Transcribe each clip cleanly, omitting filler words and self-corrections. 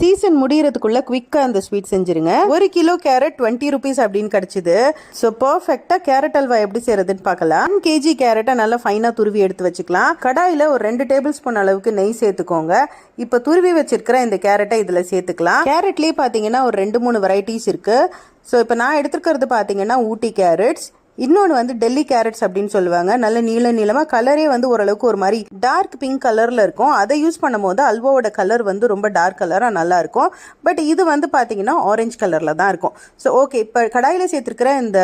Season முடியறதுக்குள்ள குவிக்கா அந்த sweet செஞ்சிருங்க. 1 kilo carrot 20 rupees அப்படின்னு கிடைச்சது. ஸோ பர்ஃபெக்டா கேரட் அல்வா எப்படி செய்யறதுன்னு பார்க்கலாம். 1 kg கேரட்டை நல்லா ஃபைனா துருவி எடுத்து வச்சுக்கலாம். கடாயில ஒரு 2 டேபிள் ஸ்பூன் அளவுக்கு நெய் சேர்த்துக்கோங்க. இப்போ துருவி வச்சிருக்கிற இந்த கேரட்டை இதுல சேர்த்துக்கலாம். கேரட்லயே பாத்தீங்கன்னா ஒரு 2-3 வெரைட்டிஸ் இருக்கு. ஸோ இப்போ நான் எடுத்துக்கிறது பாத்தீங்கன்னா ஊட்டி கேரட்ஸ். இன்னொன்று வந்து டெல்லி கேரட்ஸ் அப்படின்னு சொல்லுவாங்க. நல்ல நீளமாக கலரே வந்து ஓரளவுக்கு ஒரு மாதிரி டார்க் பிங்க் கலரில் இருக்கும். அதை யூஸ் பண்ணும் போது அல்வாவோட கலர் வந்து ரொம்ப டார்க் கலராக நல்லா இருக்கும். பட் இது வந்து பார்த்தீங்கன்னா ஆரஞ்சு கலரில் தான் இருக்கும். ஸோ ஓகே, இப்போ கடாயில் சேர்த்துருக்கிற இந்த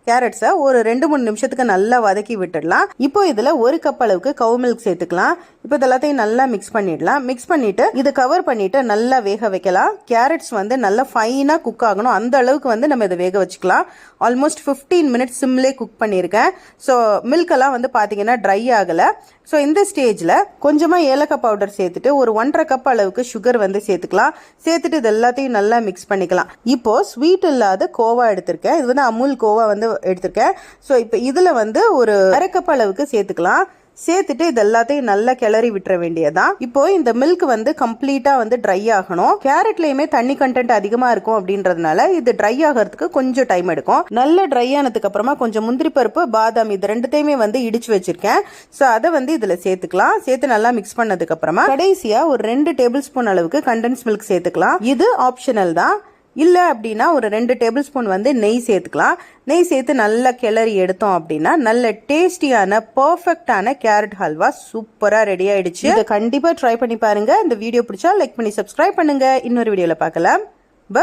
கேரட்ஸை ஒரு 2-3 நிமிஷத்துக்கு நல்லா வதக்கி விட்டுடலாம். இப்போ இதில் 1 கப் அளவுக்கு கவ் மில்க் சேர்த்துக்கலாம். இப்போ இதெல்லாத்தையும் நல்லா மிக்ஸ் பண்ணிடலாம். மிக்ஸ் பண்ணிட்டு இதை கவர் பண்ணிட்டு நல்லா வேக வைக்கலாம். கேரட்ஸ் வந்து நல்லா ஃபைனாக குக் ஆகணும். அந்த அளவுக்கு வந்து நம்ம இதை வேக வச்சுக்கலாம். ஆல்மோஸ்ட் 15 மினிட்ஸ் சிம்லே குக் பண்ணியிருக்கேன். ஸோ மில்க் எல்லாம் வந்து பார்த்தீங்கன்னா ட்ரை ஆகலை. ஸோ இந்த ஸ்டேஜில் கொஞ்சமாக ஏலக்காய் பவுடர் சேர்த்துட்டு ஒரு 1.5 கப் அளவுக்கு சுகர் வந்து சேர்த்துக்கலாம். சேர்த்துட்டு இது எல்லாத்தையும் நல்லா மிக்ஸ் பண்ணிக்கலாம். இப்போ ஸ்வீட் இல்லாத கோவா எடுத்திருக்கேன். இது வந்து அமுல் கோவா வந்து எடுத்திருக்கேன். ஸோ இப்போ இதில் வந்து ஒரு 1/2 கப் அளவுக்கு சேர்த்துக்கலாம். சேர்த்துட்டு இது எல்லாத்தையும் நல்லா கிளறி விட்டுற வேண்டியதான். இப்போ இந்த மில்க் வந்து கம்ப்ளீட்டா வந்து ட்ரை ஆகணும். கேரட்லயுமே தண்ணி கண்டென்ட் அதிகமா இருக்கும் அப்படின்றதுனால இது ட்ரை ஆகிறதுக்கு கொஞ்சம் டைம் எடுக்கும். நல்ல ட்ரை ஆனதுக்கு அப்புறமா கொஞ்சம் முந்திரி பருப்பு, பாதாம் இது ரெண்டுத்தையுமே வந்து இடிச்சு வச்சிருக்கேன். ஸோ அதை வந்து இதுல சேர்த்துக்கலாம். சேர்த்து நல்லா மிக்ஸ் பண்ணதுக்கு அப்புறமா கடைசியா ஒரு 2 டேபிள் ஸ்பூன் அளவுக்கு கண்டென்ஸ் மில்க் சேர்த்துக்கலாம். இது ஆப்ஷனல் தான். இல்லை அப்படின்னா ஒரு 2 டேபிள் ஸ்பூன் வந்து நெய் சேர்த்துக்கலாம். நெய் சேர்த்து நல்லா கிளறி எடுத்தோம் அப்படின்னா நல்ல டேஸ்டியான பர்ஃபெக்டான கேரட் ஹல்வா சூப்பரா ரெடி ஆயிடுச்சு. இதை கண்டிப்பா ட்ரை பண்ணி பாருங்க. இந்த வீடியோ பிடிச்சா லைக் பண்ணி சப்ஸ்கிரைப் பண்ணுங்க. இன்னொரு வீடியோல பார்க்கலாம். பை.